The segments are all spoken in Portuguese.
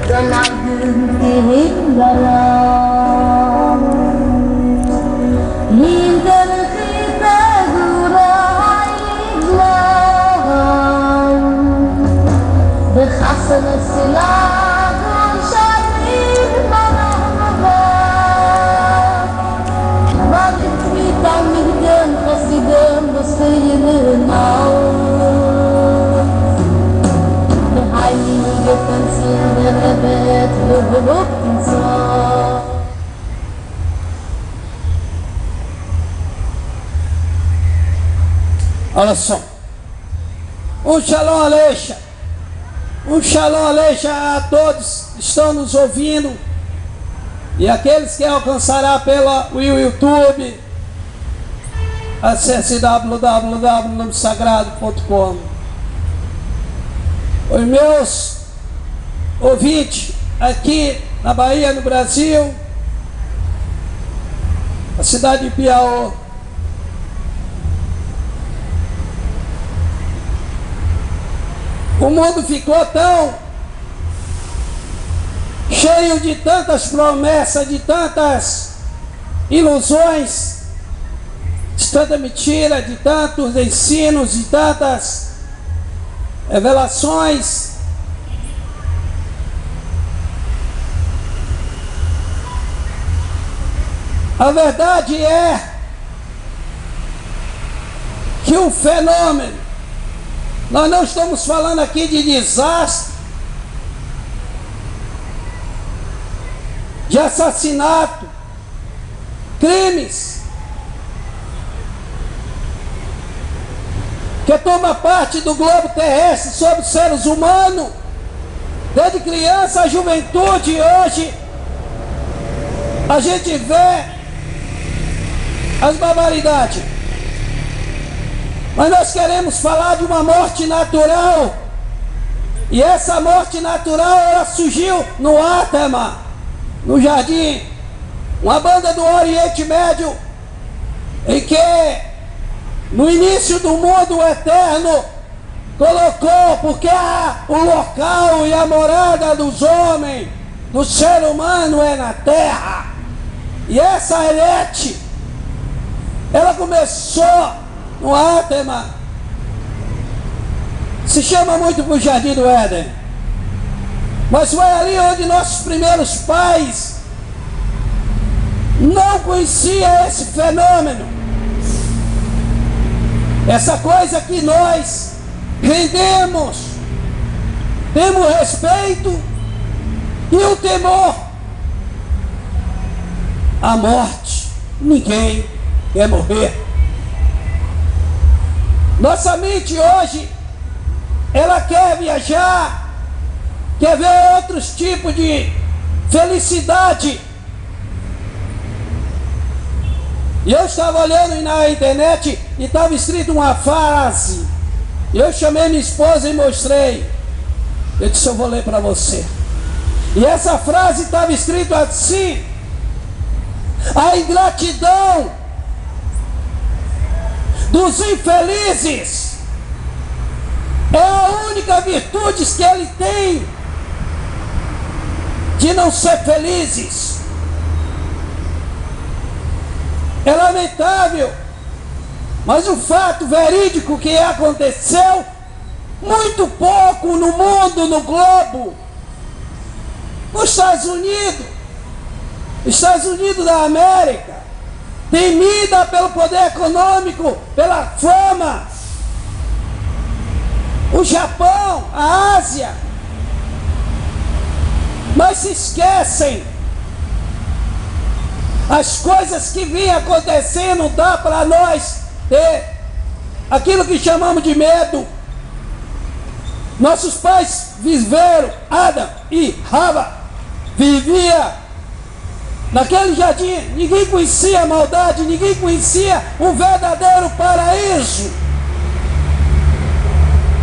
Kena ketinggalan Hingga kita gurailan Berkhasana silagun syarif manah-manah Balik kita mihdan qasidan bersayyirin Olha só, um shalom alecha a todos que estão nos ouvindo e aqueles que alcançará pelo YouTube, acesse www.nomesagrado.com. Os meus ouvintes aqui na Bahia, no Brasil, a cidade de Piauí, o mundo ficou tão cheio de tantas promessas, de tantas ilusões, de tanta mentira, de tantos ensinos, de tantas revelações. A verdade é que o fenômeno, nós não estamos falando aqui de desastre, de assassinato, crimes, que toma parte do globo terrestre sobre os seres humanos, desde criança à juventude. Hoje a gente vê as barbaridades, mas nós queremos falar de uma morte natural, e essa morte natural ela surgiu no Atema, no jardim, uma banda do Oriente Médio, em que no início do mundo eterno colocou, porque o local e a morada dos homens, do ser humano é na terra, e essa elite ela começou no Atema, se chama muito para o Jardim do Éden, mas foi ali onde nossos primeiros pais não conheciam esse fenômeno, essa coisa que nós rendemos, temos respeito e o temor. A morte, ninguém quer morrer. Nossa mente hoje, ela quer viajar, quer ver outros tipos de felicidade. E eu estava olhando na internet e estava escrito uma frase. Eu chamei minha esposa e mostrei. Eu disse, eu vou ler para você. E essa frase estava escrito assim: a ingratidão dos infelizes é a única virtude que ele tem de não ser felizes. É lamentável, mas o fato verídico que aconteceu muito pouco no mundo, no globo, nos Estados Unidos da América, temida pelo poder econômico, pela fama. O Japão, a Ásia, mas se esquecem as coisas que vinham acontecendo. Dá para nós ter aquilo que chamamos de medo. Nossos pais viveram, Adão e Rava vivia naquele jardim, ninguém conhecia a maldade, ninguém conhecia o verdadeiro paraíso.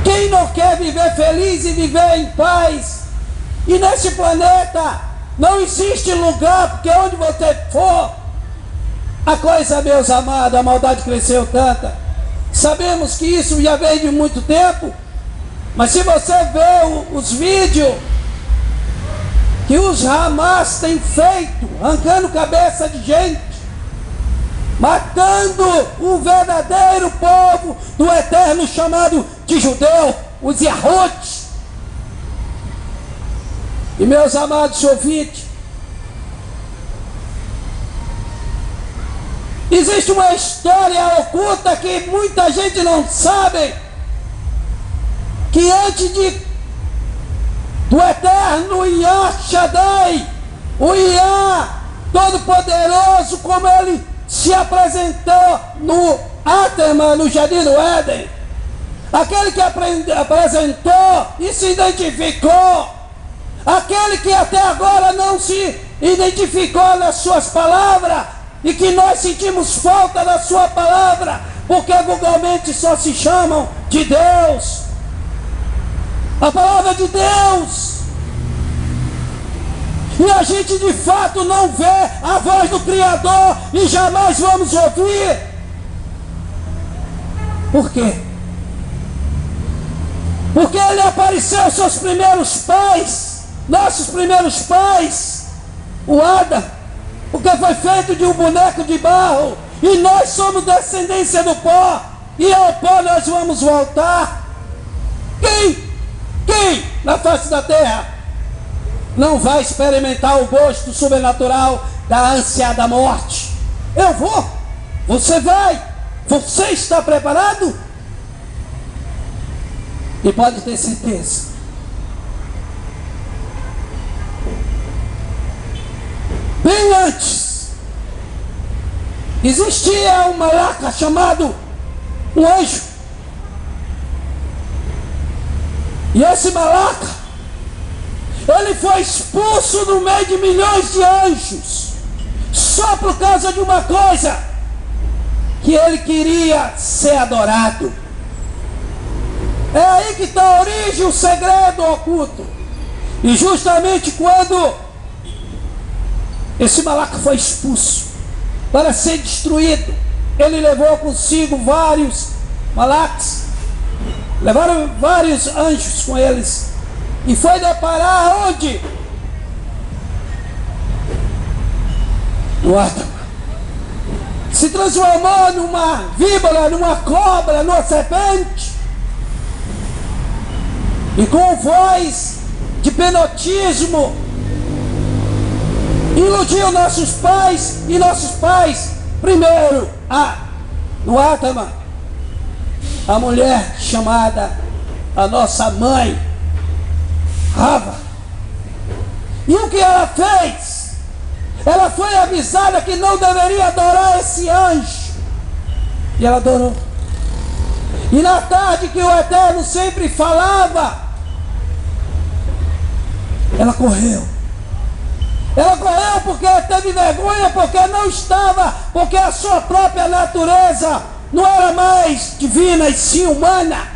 Quem não quer viver feliz e viver em paz? E nesse planeta não existe lugar, porque onde você for, a coisa, meus amados, a maldade cresceu tanta. Sabemos que isso já vem de muito tempo, mas se você vê os vídeos que os Hamas têm feito, arrancando cabeça de gente, matando o verdadeiro povo do eterno chamado de judeu, os Yahuds. E meus amados ouvintes, existe uma história oculta que muita gente não sabe, que antes do eterno Yah Shaddai, o Yah Todo-Poderoso, como ele se apresentou no Atema, no Jardim do Éden, aquele que apresentou e se identificou, aquele que até agora não se identificou nas suas palavras, e que nós sentimos falta da sua palavra, porque vulgarmente só se chamam de Deus, a palavra de Deus, e a gente de fato não vê a voz do Criador e jamais vamos ouvir. Por quê? Porque ele apareceu aos seus primeiros pais, nossos primeiros pais, o Adão, porque foi feito de um boneco de barro, e nós somos descendência do pó, e ao pó nós vamos voltar. Quem na face da terra não vai experimentar o gosto sobrenatural da ânsia da morte? Eu vou, você vai, você está preparado? E pode ter certeza, bem antes, existia um malaca chamado um anjo. E esse malaca, ele foi expulso no meio de milhões de anjos, só por causa de uma coisa, que ele queria ser adorado. É aí que está a origem, o segredo oculto. E justamente quando esse malaca foi expulso para ser destruído, ele levou consigo vários malacas, levaram vários anjos com eles, e foi deparar onde? No Adama. Se transformou numa víbora, numa cobra, numa serpente, e com voz de penotismo iludiu nossos pais, e nossos pais, primeiro, no Adama, a mulher chamada a nossa mãe, Rava. E o que ela fez? Ela foi avisada que não deveria adorar esse anjo, e ela adorou. E na tarde que o Eterno sempre falava, ela correu. Ela correu porque teve vergonha, porque não estava, porque a sua própria natureza não era mais divina e sim humana.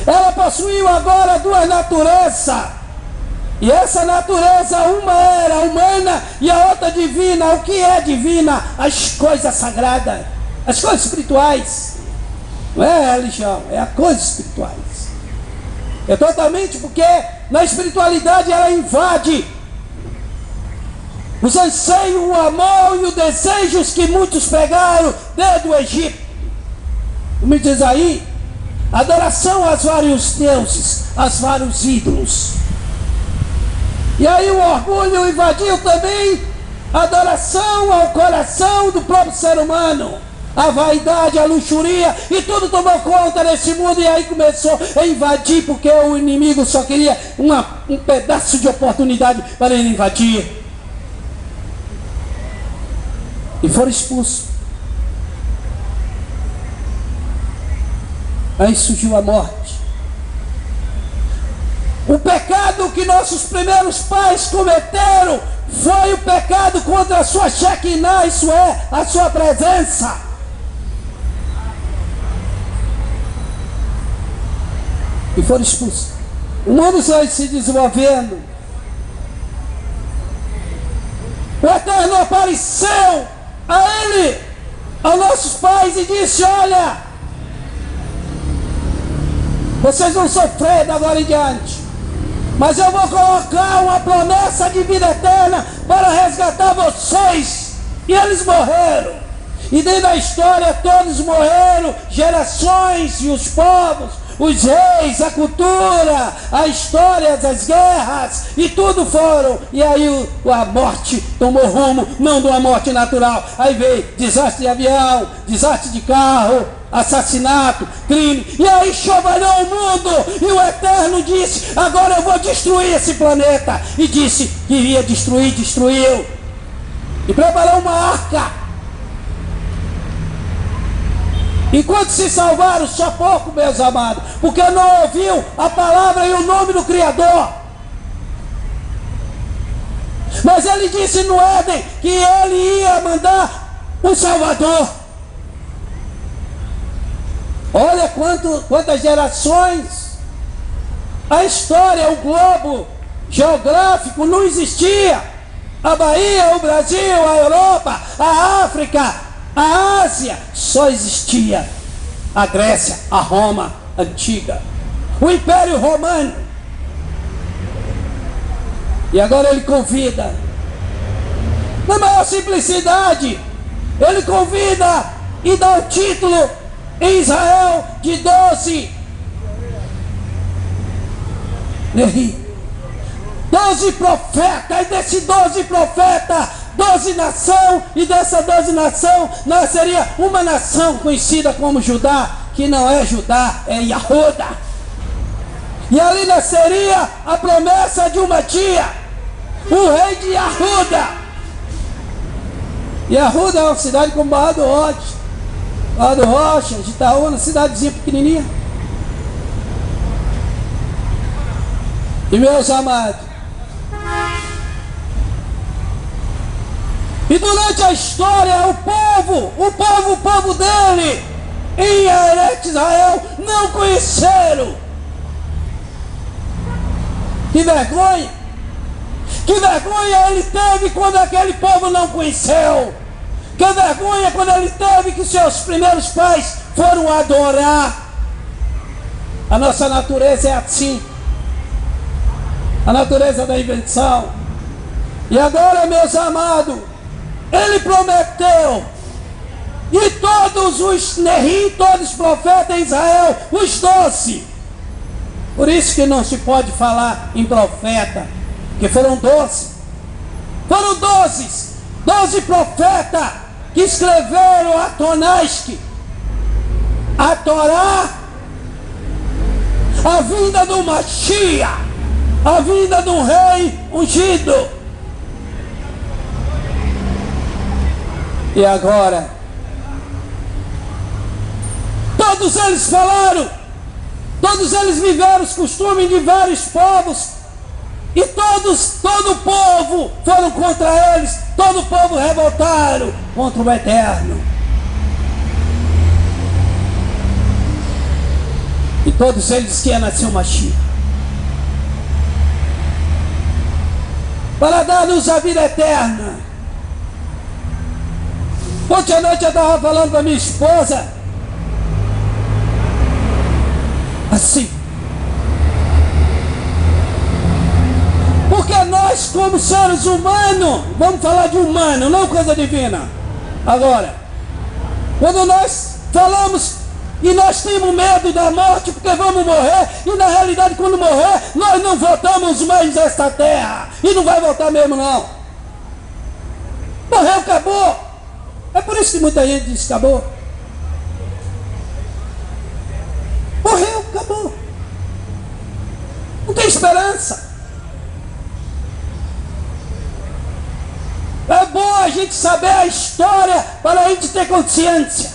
Ela possuiu agora duas naturezas, e essa natureza, uma era humana e a outra divina. O que é divina? As coisas sagradas, as coisas espirituais. Não é a religião, é as coisas espirituais. É totalmente, porque na espiritualidade ela invade os anseios, o amor e os desejos que muitos pegaram desde o Egito. Me diz aí, adoração aos vários deuses, aos vários ídolos. E aí o orgulho invadiu também a adoração ao coração do próprio ser humano. A vaidade, a luxúria, e tudo tomou conta desse mundo, e aí começou a invadir, porque o inimigo só queria um pedaço de oportunidade para ele invadir. E foram expulsos. Aí surgiu a morte. O pecado que nossos primeiros pais cometeram foi o pecado contra a sua Shekinah, isso é, a sua presença. E foram expulsos. O mundo vai se desenvolvendo. O Eterno apareceu a ele, aos nossos pais, e disse: olha, vocês vão sofrer da agora em diante. Mas eu vou colocar uma promessa de vida eterna para resgatar vocês. E eles morreram. E dentro da história todos morreram, gerações e os povos, os reis, a cultura, a história das guerras, e tudo foram. E aí a morte tomou rumo, não de uma morte natural. Aí veio desastre de avião, desastre de carro, assassinato, crime. E aí chovalhou o mundo. E o Eterno disse: agora eu vou destruir esse planeta. E disse que iria destruir, destruiu. E preparou uma arca. E quantos se salvaram? Só pouco, meus amados, porque não ouviu a palavra e o nome do Criador. Mas ele disse no Éden que ele ia mandar o Salvador. Olha quantas gerações. A história, o globo geográfico não existia. A Bahia, o Brasil, a Europa, a África, a Ásia, só existia a Grécia, a Roma antiga, o Império Romano. E agora ele convida, na maior simplicidade, ele convida e dá o título em Israel de 12 profetas. E desse 12 profetas, 12 nação, e dessa 12 nação nasceria uma nação conhecida como Judá, que não é Judá, é Yahuda. E ali nasceria a promessa de uma tia, o rei de Yahuda. Yahuda é uma cidade como Barra do Rocha, de Itaúna, cidadezinha pequenininha. E meus amados, e durante a história, o povo dele, em Eretz Israel, não conheceram. Que vergonha! Que vergonha ele teve quando aquele povo não conheceu. Que vergonha quando ele teve que seus primeiros pais foram adorar. A nossa natureza é assim. A natureza da invenção. E agora, meus amados, ele prometeu, e todos os Nerim, todos os profetas em Israel, os 12. Por isso que não se pode falar em profeta, que foram 12. Foram 12 profetas que escreveram a Tonask, a Torá, a vinda do Mashiach, a vinda do rei ungido. E agora, todos eles falaram, todos eles viveram os costumes de vários povos, e todo o povo foram contra eles, todo o povo revoltaram contra o Eterno. E todos eles que ia nascer o Mashiach, para dar-nos a vida eterna. Ontem à noite eu estava falando para minha esposa, assim, porque nós como seres humanos, vamos falar de humano, não coisa divina, agora, quando nós falamos e nós temos medo da morte porque vamos morrer, e na realidade quando morrer, nós não voltamos mais nesta terra, e não vai voltar mesmo não, morreu, acabou. É por isso que muita gente diz: acabou. Morreu, acabou. Não tem esperança. É bom a gente saber a história para a gente ter consciência.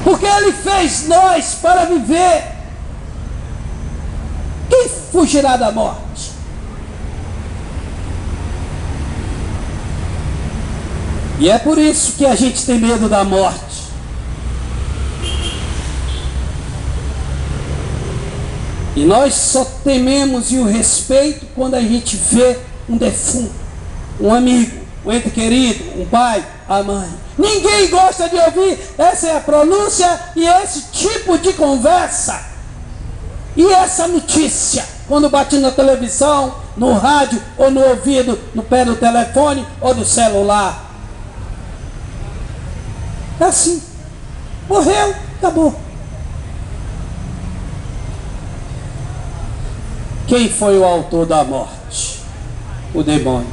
Porque Ele fez nós para viver. Quem fugirá da morte? E é por isso que a gente tem medo da morte. E nós só tememos e o respeito quando a gente vê um defunto, um amigo, um ente querido, um pai, a mãe. Ninguém gosta de ouvir essa pronúncia e esse tipo de conversa. E essa notícia, quando bate na televisão, no rádio ou no ouvido, no pé do telefone ou do celular. É assim. Morreu, acabou. Quem foi o autor da morte? O demônio.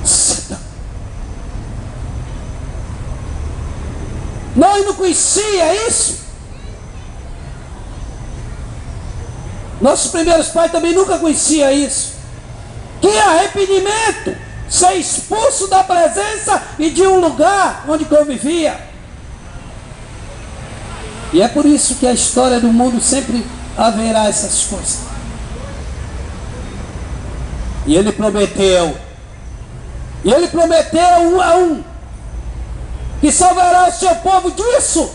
Satã. Nós não conhecia isso. Nossos primeiros pais também nunca conheciam isso. Que é arrependimento, ser expulso da presença e de um lugar onde convivia. E é por isso que a história do mundo sempre haverá essas coisas. E ele prometeu um a um, que salvará o seu povo disso.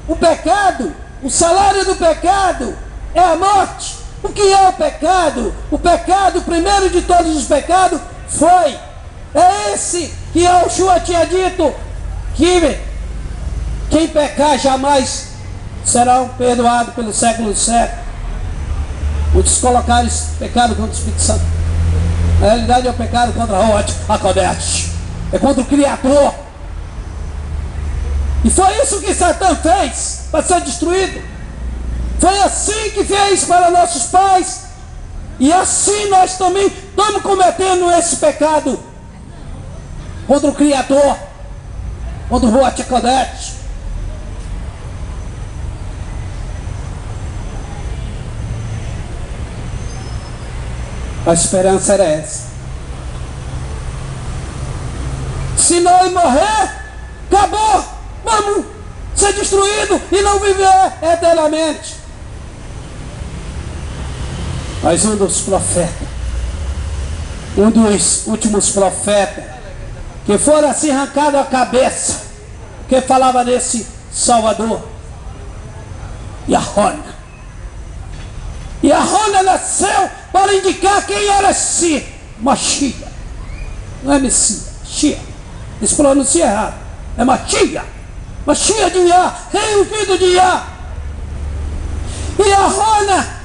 O pecado, o salário do pecado é a morte. O que é o pecado? O pecado, o primeiro de todos os pecados, é esse que Yeshua tinha dito, que quem pecar jamais será perdoado pelo século dos séculos. Muitos colocaram esse pecado contra o Espírito Santo. Na realidade é o pecado contra a Kodesh, é contra o Criador. E foi isso que Satã fez para ser destruído. Foi assim que fez para nossos pais. E assim nós também estamos cometendo esse pecado contra o Criador, contra o Ruach HaKodesh. A esperança era essa. Se nós morrer, acabou. Vamos ser destruídos e não viver eternamente. Mas um dos profetas, um dos últimos profetas, que fora assim arrancado a cabeça, que falava desse Salvador, Yahona. Yahona nasceu para indicar quem era esse Mashiach. Não é Messias, Mashiach. Eles pronunciam errado. É Mashiach. Mashiach de Yah, rei filho de Yah. E Yahona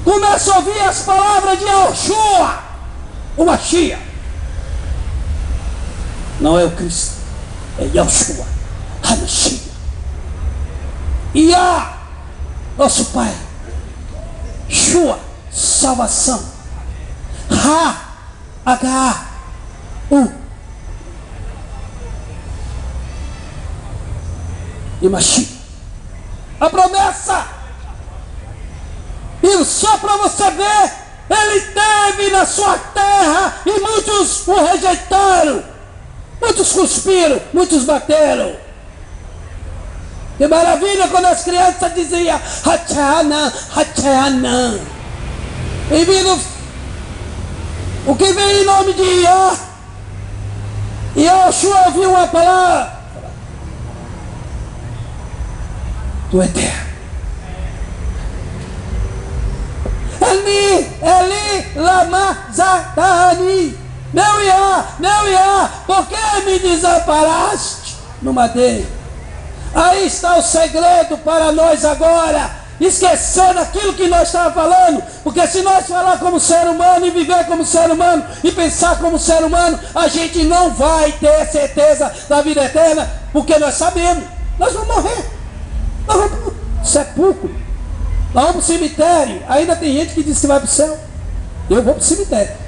começa a ouvir as palavras de Yeshua, o Mashiach. Não é o Cristo, é Yeshua, a Mashiach. Yah, nosso Pai. Shua, salvação. H-U. E Mashiach. A promessa. E só para você ver, ele teve na sua terra e muitos o rejeitaram. Muitos cuspiram, muitos bateram. Que maravilha quando as crianças diziam Hachana, Hachana. E vindo o que vem em nome de Yah. E Yeshua ouviu uma palavra do Eterno. Eli, lama sabachthani. Meu Yah, por que me desamparaste no madeiro? Aí está o segredo para nós agora, esquecendo aquilo que nós estávamos falando, porque se nós falar como ser humano e viver como ser humano e pensar como ser humano, a gente não vai ter certeza da vida eterna, porque nós sabemos, nós vamos morrer, nós vamos para o sepulcro, nós vamos para o cemitério. Ainda tem gente que diz que vai para o céu. Eu vou para o cemitério.